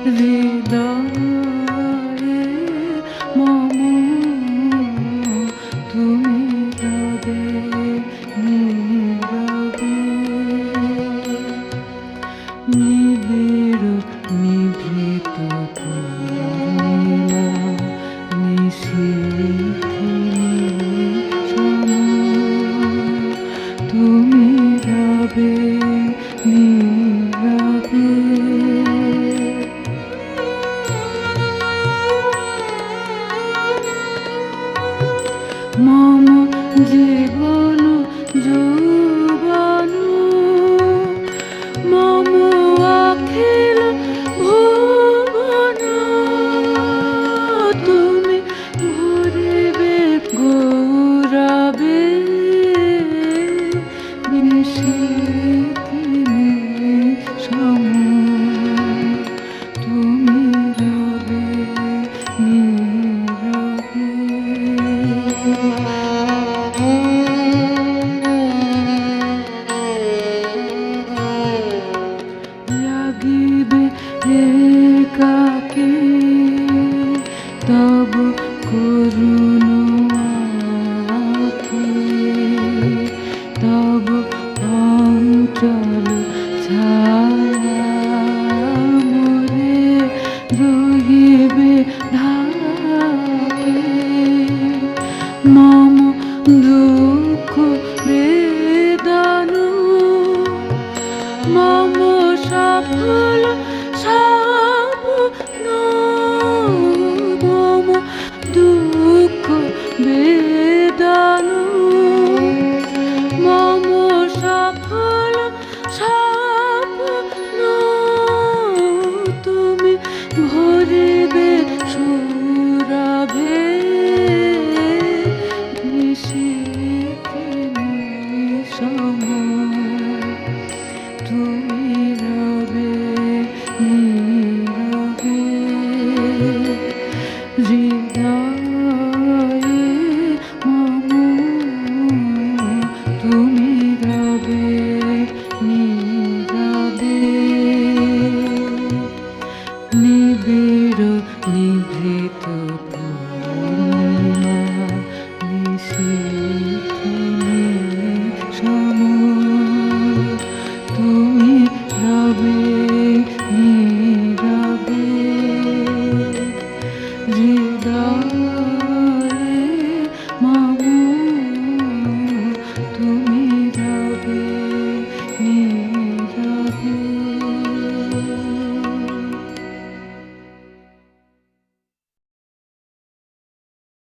হৃদয়ে মম তুমি রবে নীরবে নিবিড় নিভৃত পূর্ণিমা নিশীথে তুমি রবে নীরবে মম জীবন যৌবন মম অখিল ভুবন তুমি ভরিবে গৌরবে নিশীথে সম তুমি রবে নীরবে লাগিবে একাকী তব করুণ আঁখি তব অঞ্চল ছায়া মোরে রহিবে ঢাকি মম দুঃখ বেদন মম সফল